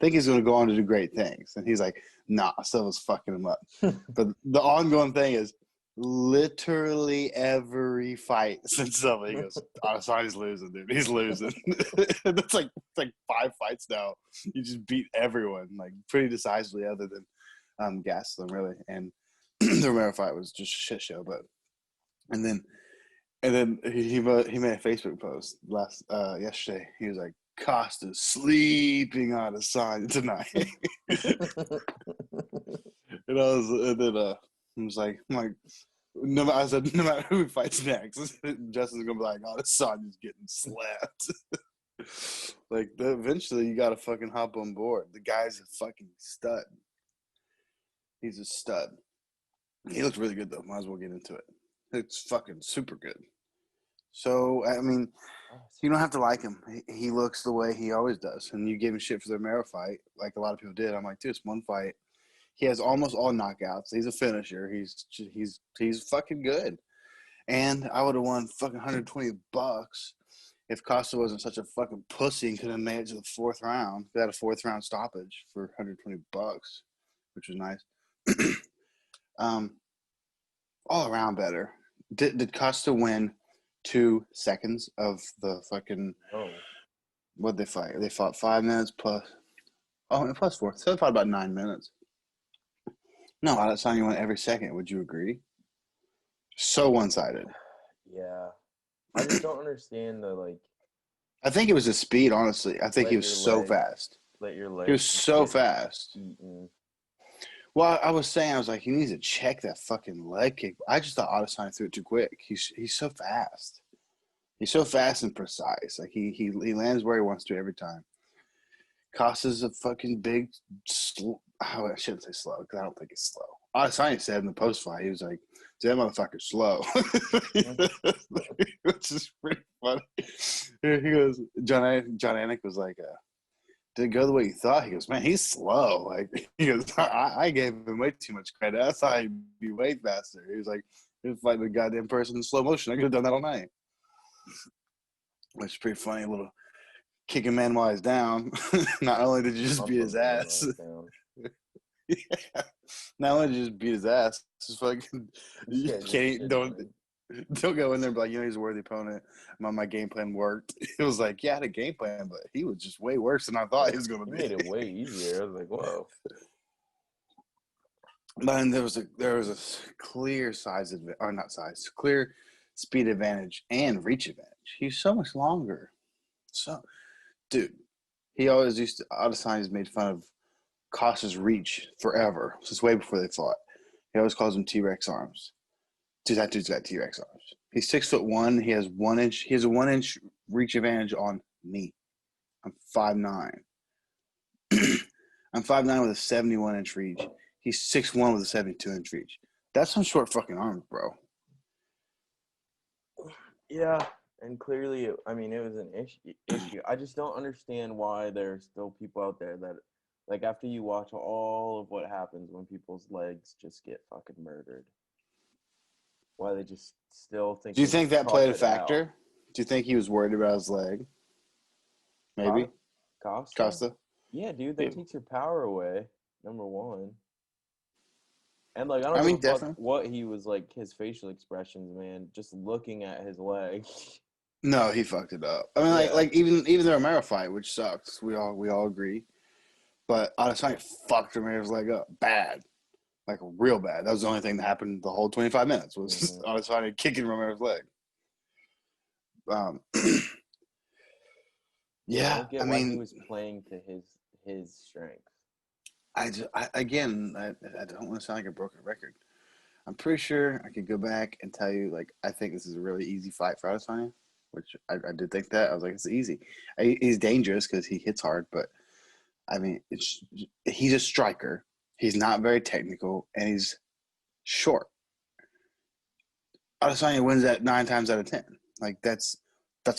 gonna go on to do great things. And he's like, nah, Silva's fucking him up. But the ongoing thing is literally every fight since Silva, he goes, Adesanya's losing, dude. He's losing. It's like 5 fights now. You just beat everyone, like pretty decisively, other than Gastelum, really. And the Romero fight was just a shit show, and then And then he made a Facebook post yesterday. He was like, Costa's sleeping on Adesanya tonight. I was like, I said, no matter who fights next, Justin's gonna be like, oh, Adesanya's getting slapped. Like, eventually, you gotta fucking hop on board. The guy's a fucking stud. He's a stud. He looks really good though. Might as well get into it. It's fucking super good. So I mean, you don't have to like him. He looks the way he always does. And you gave him shit for the Romero fight, like a lot of people did. I'm like, dude, it's one fight. He has almost all knockouts. He's a finisher. He's fucking good. And I would have won fucking $120 if Costa wasn't such a fucking pussy and couldn't have made it to the fourth round. We had a fourth round stoppage for $120, which was nice. All around better. Did Costa win 2 seconds of the fucking? Oh, What'd they fight? They fought 5 minutes plus. Oh, and plus 4. So they fought about 9 minutes. No, Adesanya won every second. Would you agree? So one-sided. yeah. I just don't understand the like. I think it was his speed. Honestly, I think Let he was your so legs- fast. Let your legs. He was just so get fast. eaten. Well, I was like, he needs to check that fucking leg kick. I just thought Adesanya threw it too quick. He's so fast. He's so fast and precise. Like he lands where he wants to every time. Costa's a fucking big. I shouldn't say slow because I don't think it's slow. Adesanya said in the post fight, he was like, "Dude, that motherfucker's slow," which is pretty funny. He goes, John Anik was like, "Did it go the way you thought?" He goes, "Man, he's slow." Like he goes, I gave him way too much credit. I thought he'd be way faster. He was like, he was fighting a goddamn person in slow motion. I could have done that all night. Which is pretty funny. A little kicking man while he's down. Not only did you just beat his ass. Yeah. Not only did you just beat his ass, just fucking you can't don't go in there and be like, he's a worthy opponent. My game plan worked. It was like, yeah, I had a game plan, but he was just way worse than I thought he was gonna be. He made it way easier. I was like, whoa. But there was a clear clear speed advantage and reach advantage. He's so much longer. So, dude, he always Adesanya's made fun of Costa's reach forever, since way before they fought. He always calls him T-Rex arms. Dude, that dude's got T-Rex arms. He's 6'1". He has 1 inch. He has a 1 inch reach advantage on me. I'm 5'9". I'm 5'9" with a 71 inch reach. He's 6'1" with a 72 inch reach. That's some short fucking arms, bro. Yeah, and clearly, it was an issue. I just don't understand why there's still people out there that, like, after you watch all of what happens when people's legs just get fucking murdered, why they just still think. Do you think that played a factor? Do you think he was worried about his leg? Maybe. Costa? Yeah, dude, that takes your power away, number one. And, like, I don't know definitely. what he was, like, his facial expressions, man, just looking at his leg. No, he fucked it up. I mean, like even the Romero fight, which sucks. We all agree. But Adesanya fucked Romero's leg up bad, like real bad. That was the only thing that happened the whole 25 minutes was Adesanya kicking Romero's leg. Yeah, I don't get why he was playing to his strength. I don't want to sound like a broken record. I'm pretty sure I could go back and tell you, like, I think this is a really easy fight for Adesanya, which I did think that. I was like, it's easy. He's dangerous because he hits hard, but I mean, he's a striker. He's not very technical, and he's short. Adesanya wins that 9 times out of 10. Like, that's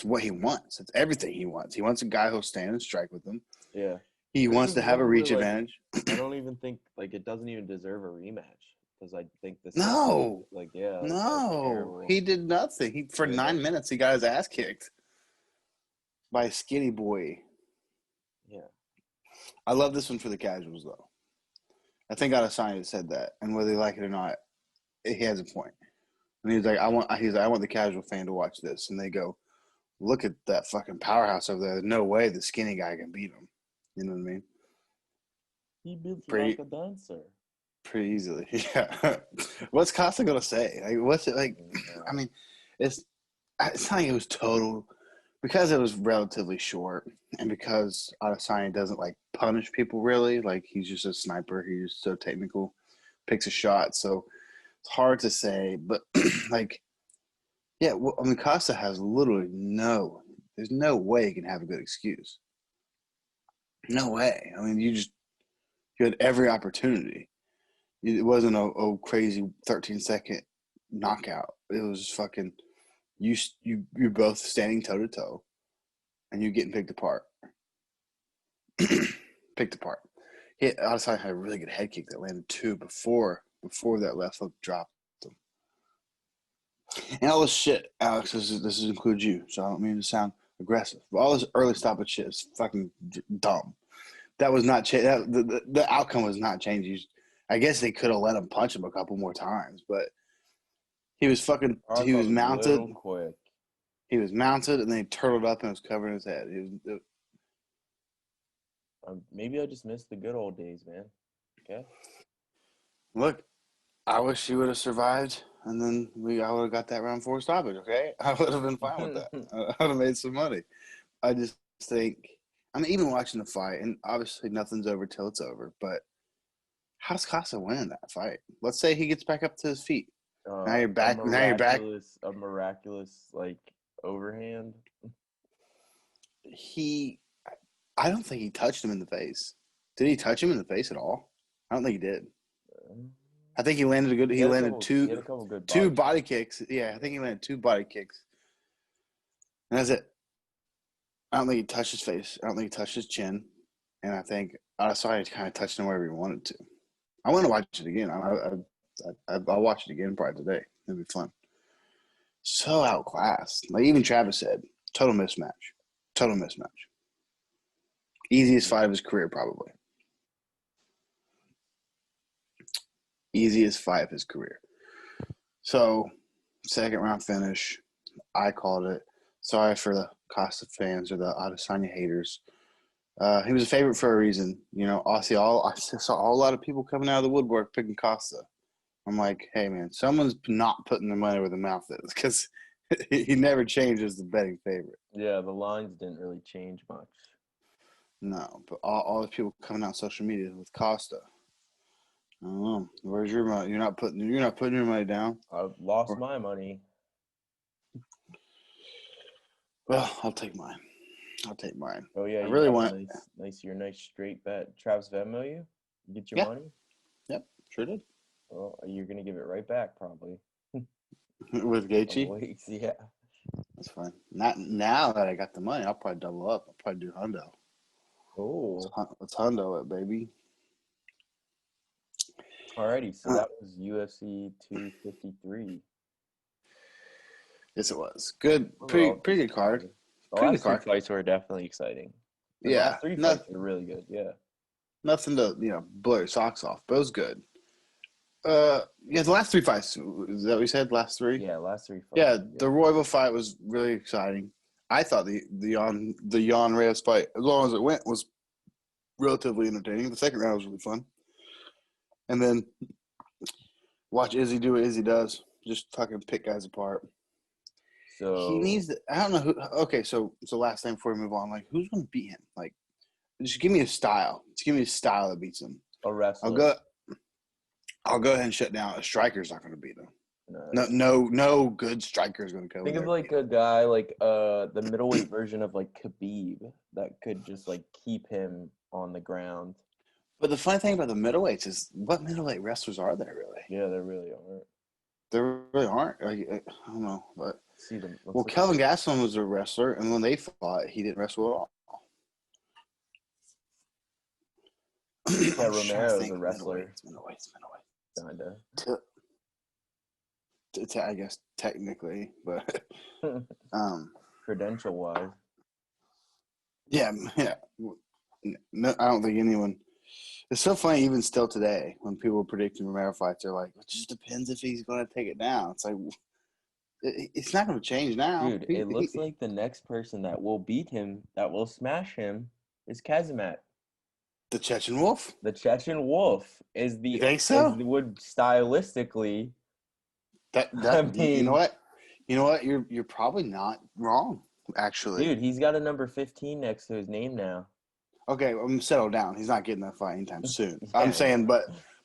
what he wants. It's everything he wants. He wants a guy who'll stand and strike with him. Yeah. He wants to have a reach advantage. I don't even think, like, it doesn't even deserve a rematch because I think this. No. Like, yeah. No. He did nothing. For 9 minutes, he got his ass kicked by a skinny boy. Yeah. I love this one for the casuals, though. I think Adesanya said that, and whether they like it or not, he has a point. And he's like, I want the casual fan to watch this, and they go, look at that fucking powerhouse over there. There's no way the skinny guy can beat him. You know what I mean? He built like a dancer. Pretty easily, yeah. What's Costa gonna say? Like, what's it like? I mean, it's it's not like it was total because it was relatively short, and because Adesanya doesn't like punish people really. Like he's just a sniper. He's so technical, picks a shot. So it's hard to say, but like, yeah. Well, I mean, Costa has literally no. There's no way he can have a good excuse. No way. I mean, you had every opportunity. It wasn't a crazy 13-second knockout. It was fucking you're both standing toe to toe, and you're getting picked apart. Picked apart. Adesanya had a really good head kick that landed 2 before that left hook dropped him. And all this shit, Alex. This includes you, so I don't mean to sound aggressive. But all this early stoppage shit is fucking dumb. That was not the outcome was not changed. I guess they could have let him punch him a couple more times, but he was mounted. Quick. He was mounted, and then he turtled up and was covering his head. Maybe I just missed the good old days, man. Okay. Look, I wish he would have survived, and then I would have got that round 4 stoppage. Okay, I would have been fine with that. I would have made some money. I just think, I mean, even watching the fight, and obviously nothing's over till it's over, but how does Costa win in that fight? Let's say he gets back up to his feet. Now you're back. A miraculous like overhand. I don't think he touched him in the face. Did he touch him in the face at all? I don't think he did. I think he landed He landed two body kicks. Yeah, I think he landed 2 body kicks, and that's it. I don't think he touched his face. I don't think he touched his chin, and I think Adesanya kind of touched him wherever he wanted to. I want to watch it again. I'll watch it again probably today. It'll be fun. So outclassed. Like even Travis said, total mismatch. Total mismatch. Easiest fight of his career, probably. Easiest fight of his career. So, second round finish. I called it. Sorry for the Costa fans or the Adesanya haters. He was a favorite for a reason. You know, I saw a lot of people coming out of the woodwork picking Costa. I'm like, hey, man, someone's not putting their money where their mouth is because he never changes the betting favorite. Yeah, the lines didn't really change much. No, but all the people coming out on social media with Costa. I don't know. Where's your money? You're not putting your money down. I've lost my money. Well, I'll take mine. Oh yeah, I really want your nice straight bet. Travis Venmo you? Get your money? Yep, sure did. Well, you're gonna give it right back probably. With Gaethje? Yeah. That's fine. Not now that I got the money, I'll probably double up. I'll probably do hundo. Oh. Let's hundo it, baby. Alrighty, so that was UFC 253. Yes, it was. Good. Pretty good card. The last 3 fights were definitely exciting. The last 3 fights were really good, yeah. Nothing to, blow your socks off, but it was good. The last 3 fights, is that what you said? Last 3? Yeah, last 3 fights. Yeah, the Royval fight was really exciting. I thought the Jon Reyes fight, as long as it went, was relatively entertaining. The second round was really fun. And then watch Izzy do what Izzy does. Just fucking pick guys apart. So he needs to, I don't know who. Okay, so last thing before we move on, like who's going to beat him? Like, just give me a style. Just give me a style that beats him. A wrestler. I'll go ahead and shut down. A striker's not going to beat him. No good striker is going to go. Think of like a guy like the middleweight version of like Khabib that could just like keep him on the ground. But the funny thing about the middleweights is, what middleweight wrestlers are there really? Yeah, there really aren't. There really aren't. Like, I don't know, but see them. Well, Kelvin Gastelum was a wrestler, and when they fought, he didn't wrestle at all. Yeah, Romero's a wrestler. Middleweights. Kinda. I guess technically, but credential wise. Yeah. No, I don't think anyone. It's so funny, even still today, when people are predicting Romero fights, they're like, "It just depends if he's going to take it down." It's like, it's not going to change now, dude. It looks like the next person that will beat him, that will smash him, is Kazmat. The Chechen Wolf. The Chechen Wolf is the. You think so? Would stylistically. That I mean, you know You know what? You're probably not wrong, actually. Dude, he's got a number 15 next to his name now. Okay, settle down. He's not getting that fight anytime soon. Yeah, I'm saying, no.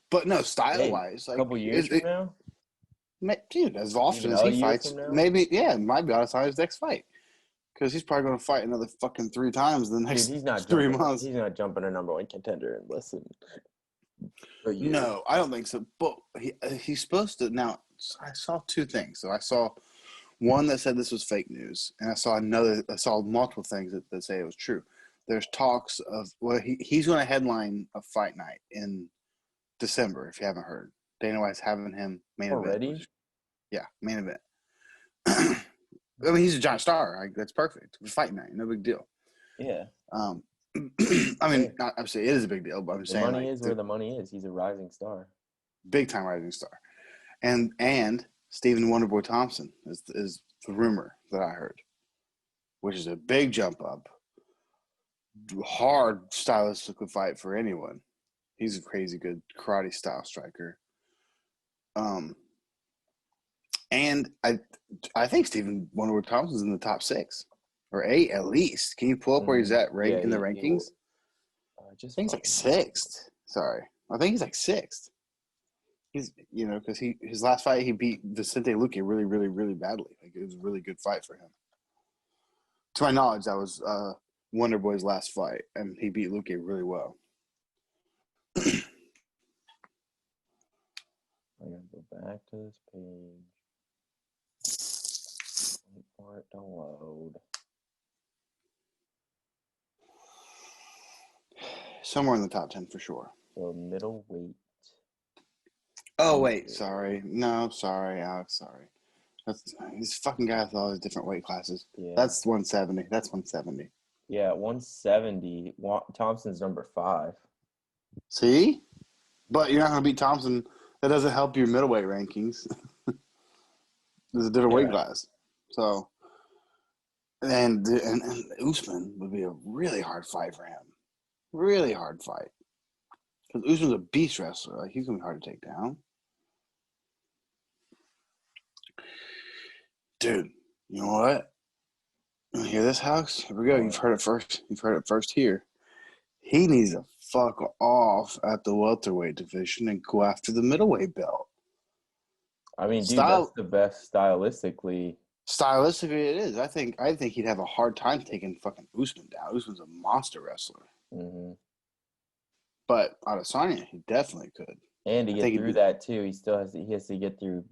but no, Hey, style-wise, a like, couple years from now? dude, as often Even as a he year fights, from now? maybe, yeah, it might be Adesanya's next fight. Because he's probably going to fight another fucking 3 times in the Dude, next he's not 3 jumping. months. He's not jumping a number 1 contender in less than a year. No, I don't think so. But he's supposed to. Now, I saw 2 things. So I saw one that said this was fake news, and I saw multiple things that say it was true. There's talks of, well, he's going to headline a fight night in December, if you haven't heard. Dana White's having him main Already? event. Yeah, main event. I mean, he's a giant star. That's perfect. Fight night, no big deal. Yeah. I mean, obviously it is a big deal, but I'm The saying money like is where the money is. He's a rising star. big time rising star, and Stephen Wonderboy Thompson is the rumor that I heard, which is a big jump up. Hard stylistically fight for anyone. He's a crazy good karate style striker. And I think Stephen Wonderboy Thompson's in the top 6 or 8 at least. Can you pull up where he's at in the rankings? I think he's like 6th. Sorry, I think he's like 6th. He's because his last fight he beat Vicente Luque really, really, really badly. Like it was a really good fight for him. To my knowledge, that was Wonderboy's last fight, and he beat Luque really well. I gotta go back to this page. Wait for it to load. Somewhere in the top 10 for sure. So middleweight. Oh wait, sorry. No, sorry, Alex. Sorry. These fucking guys with all these different weight classes. Yeah. That's 170. That's 170. Yeah, 170. Thompson's number 5. See? But you're not going to beat Thompson. That doesn't help your middleweight rankings. There's a different weight class. So, and Usman would be a really hard fight for him. Really hard fight. Because Usman's a beast wrestler. Like, he's going to be hard to take down. Dude, you know what? You hear this, House? Here we go. You've heard it first. You've heard it first here. He needs to fuck off at the welterweight division and go after the middleweight belt. I mean, dude, that's the best stylistically. Stylistically, it is. I think he'd have a hard time taking fucking Usman down. Usman's a monster wrestler. Mm-hmm. But Adesanya, he definitely could. And to get through that too, he has to get through.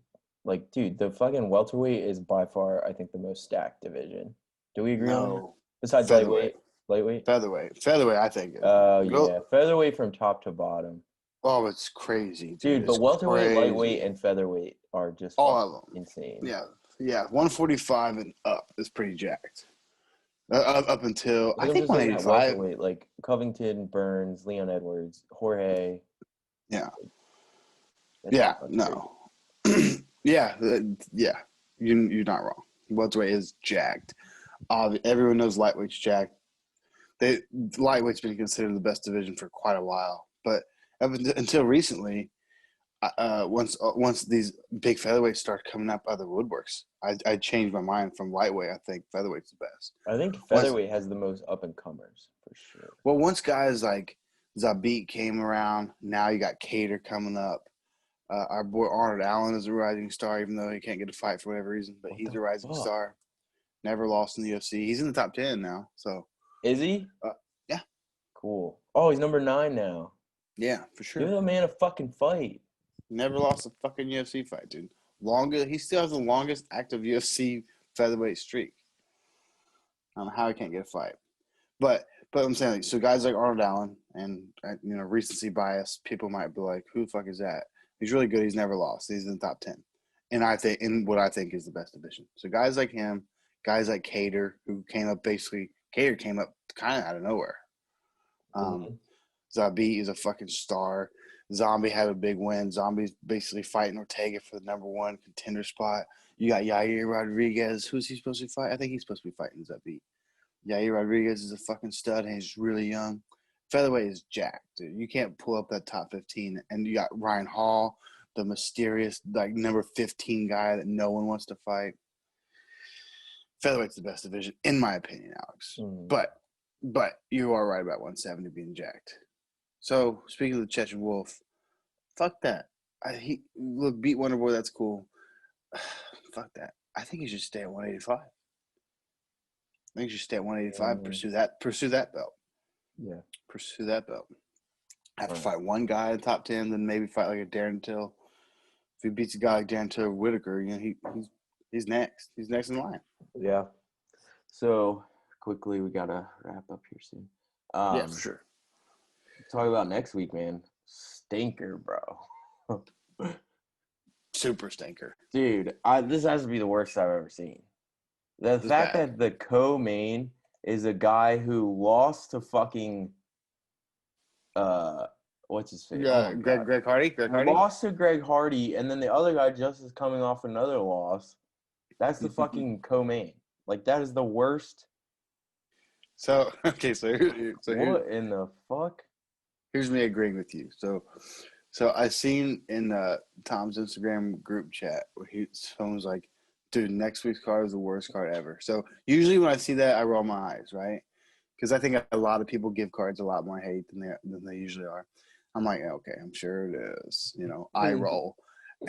Like, dude, the fucking welterweight is by far, I think, the most stacked division. Do we agree on that? Besides lightweight? Featherweight, I think. Oh, yeah. Featherweight from top to bottom. Oh, it's crazy, dude. But welterweight, lightweight, and featherweight are just all of them insane. Yeah. 145 and up is pretty jacked. Up until I think 185. Like Covington, Burns, Leon Edwards, Jorge. Yeah. No. Yeah. You're not wrong. Welterweight is jacked. Everyone knows lightweight's jacked. Lightweight's been considered the best division for quite a while, but until recently, once these big featherweights start coming up out of the woodworks, I changed my mind from lightweight. I think featherweight's the best. I think featherweight has the most up and comers for sure. Well, once guys like Zabit came around, now you got Cater coming up. Our boy Arnold Allen is a rising star, even though he can't get a fight for whatever reason, but he's a rising star. Never lost in the UFC. He's in the top 10 now. So is he? Yeah. Cool. Oh, he's number 9 now. Yeah, for sure. Give the man a fucking fight. Never lost a fucking UFC fight, dude. He still has the longest active UFC featherweight streak. I don't know how he can't get a fight. But I'm saying, so guys like Arnold Allen and, recency bias, people might be like, who the fuck is that? He's really good. He's never lost. He's in the top 10. And I think in what I think is the best division. So guys like him, guys like Cater, Cater came up kind of out of nowhere. Zabit is a fucking star. Zombie had a big win. Zombie's basically fighting Ortega for the number 1 contender spot. You got Yair Rodriguez. Who's he supposed to fight? I think he's supposed to be fighting Zabit. Yair Rodriguez is a fucking stud, and he's really young. Featherweight is jacked, dude. You can't pull up that top 15. And you got Ryan Hall, the mysterious, number 15 guy that no one wants to fight. Featherweight's the best division, in my opinion, Alex. But you are right about 170 being jacked. So, speaking of the Chechen Wolf, fuck that. Look, beat Wonderboy, that's cool. Fuck that. I think he should stay at 185. I think he should stay at 185. Pursue that belt. Yeah. Pursue that belt. Have to fight one guy in the top 10, then maybe fight like a Darren Till. If he beats a guy like Darren Till Whitaker, he's next. He's next in line. Yeah. So quickly, we gotta wrap up here soon. Yeah, for sure. Talk about next week, man. Stinker, bro. Super stinker. Dude, this has to be the worst I've ever seen. The fact that the co-main is a guy who lost to fucking what's his face? Yeah, Greg Hardy. Lost to Greg Hardy, and then the other guy just is coming off another loss. That's the fucking co-main. Like, that is the worst. So okay, so what in the fuck? Here's me agreeing with you. So I seen in Tom's Instagram group chat where someone's like, dude, next week's card is the worst card ever. So usually when I see that, I roll my eyes, right? Because I think a lot of people give cards a lot more hate than they usually are. I'm like, okay, I'm sure it is. I roll.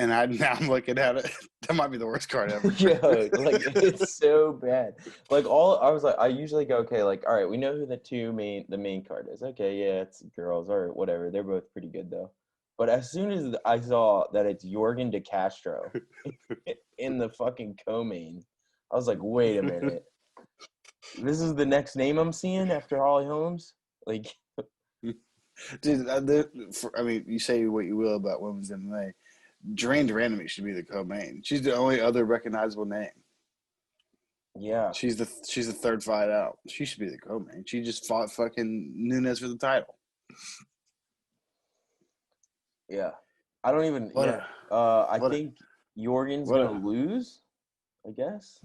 And now I'm looking at it. That might be the worst card ever. Yeah, like, it's so bad. Like, I usually go, okay, like, all right, we know who the main card is. Okay, yeah, it's girls or whatever. They're both pretty good though. But as soon as I saw that it's Jorgen De Castro in the fucking co-main, I was like, wait a minute. This is the next name I'm seeing after Holly Holmes? Like, dude, you say what you will about women's MMA. Duran Duranamy should be the co-main. She's the only other recognizable name. Yeah. She's the third fight out. She should be the co-main. She just fought fucking Nunes for the title. Yeah. I don't even I think Jorgen's gonna lose, I guess.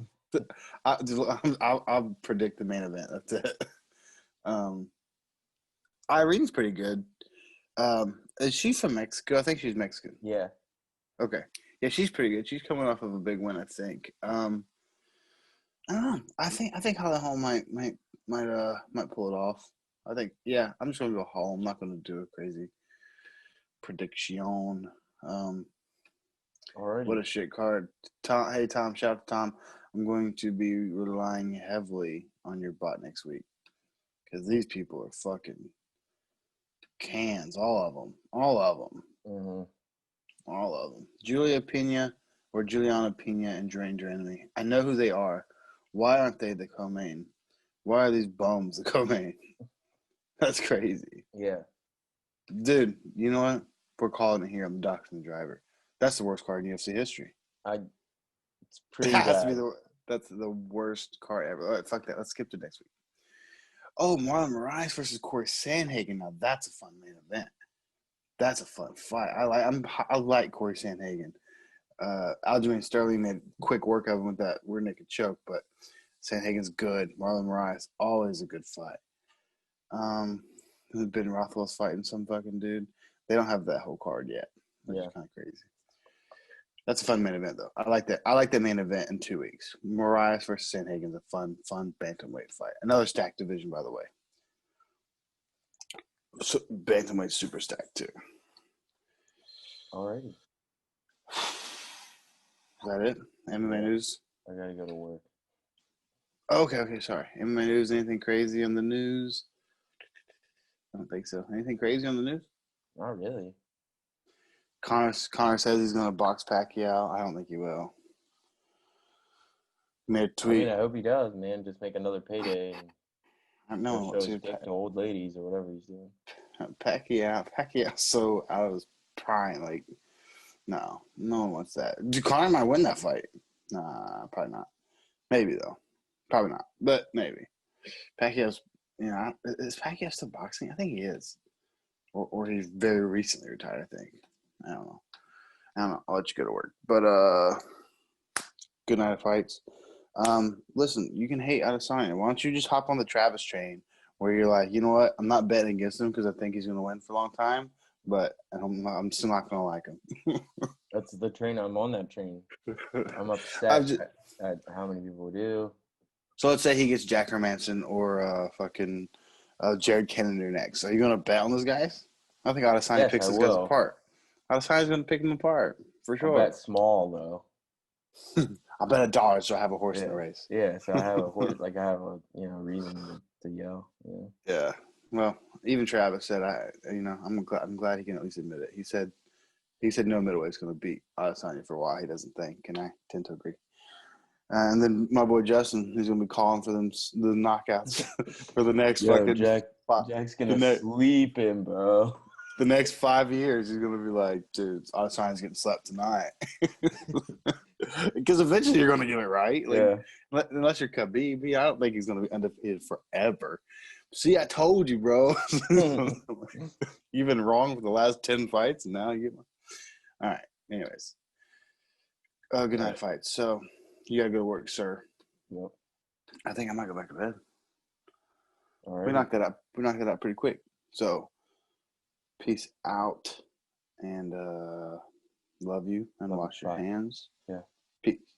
I'll predict the main event. That's it. Irene's pretty good. Is she from Mexico? I think she's Mexican. Yeah. Okay. Yeah, she's pretty good. She's coming off of a big win, I think. I don't know. I think Holly Holm might pull it off. I think, yeah, I'm just gonna go Holm. I'm not gonna do a crazy prediction. Alrighty. What a shit card. Tom, hey Tom, shout out to Tom. I'm going to be relying heavily on your bot next week because these people are fucking cans, all of them. Mm-hmm. All of them. Juliana Pena and Duran Duranamy. I know who they are. Why aren't they the co-main? Why are these bums the co-main? That's crazy. Yeah. Dude, you know what? We're calling it here on the Doctor and the Driver. That's the worst card in UFC history. It's pretty bad. That's the worst card ever. All right, fuck that. Let's skip to next week. Oh, Marlon Mariah versus Corey Sandhagen. Now that's a fun main event. That's a fun fight. I like Corey Sandhagen. Aljamain Sterling made quick work of him with that rear naked choke, but Sandhagen's good. Marlon Mariah is always a good fight. Ben Rothwell's fighting some fucking dude. They don't have that whole card yet. Which is kind of crazy. That's a fun main event, though. I like that. I like that main event in 2 weeks. Mariah versus Sandhagen's a fun bantamweight fight. Another stacked division, by the way. So, bantamweight super stacked too. Alrighty. Is that it? MMA news? I gotta go to work. Okay, sorry. MMA news, anything crazy on the news? I don't think so. Anything crazy on the news? Not really. Connor says he's going to box Pacquiao. I don't think he will. He made a tweet. I hope he does, man. Just make another payday. I know. Show his dick to old ladies or whatever he's doing. Pacquiao's so out of his prime. Like, no one wants that. Connor might win that fight. Nah, probably not. Maybe, though. Probably not, but maybe. Pacquiao's, is Pacquiao still boxing? I think he is. Or he's very recently retired, I think. I don't know. I'll let you go to work. But good night of fights. Listen, you can hate Adesanya. Why don't you just hop on the Travis train where you're like, you know what? I'm not betting against him because I think he's going to win for a long time, but I'm still not going to like him. That's the train. I'm on that train. I'm upset at how many people do. So let's say he gets Jack Hermanson or fucking Jared Kennedy next. Are you going to bet on those guys? I think Adesanya Yes, picks I those guys will. apart. Adesanya's going to pick them apart for I'll sure. bet small though. I'll bet $1 so I have a horse in the race. Yeah, so I have a horse, like I have a reason to yell. Yeah. Yeah. Well, even Travis said I'm glad he can at least admit it. He said no middleweight's going to beat Adesanya for a while. He doesn't think, and I tend to agree. And then my boy Justin, who's going to be calling for the knockouts for the next fucking Jack's gonna sleep him, bro. The next 5 years, he's going to be like, dude, Adesanya's getting slept tonight. Because eventually you're going to get it right. Like, unless you're Khabib, I don't think he's going to be undefeated forever. See, I told you, bro. You've been wrong for the last 10 fights, and now you get one. All right. Anyways. Good night, fight. So, you got to go to work, sir. Yep. I think I might go back to bed. All right. We knocked that out pretty quick. So, peace out, and love you, and wash your hands. Yeah. Peace.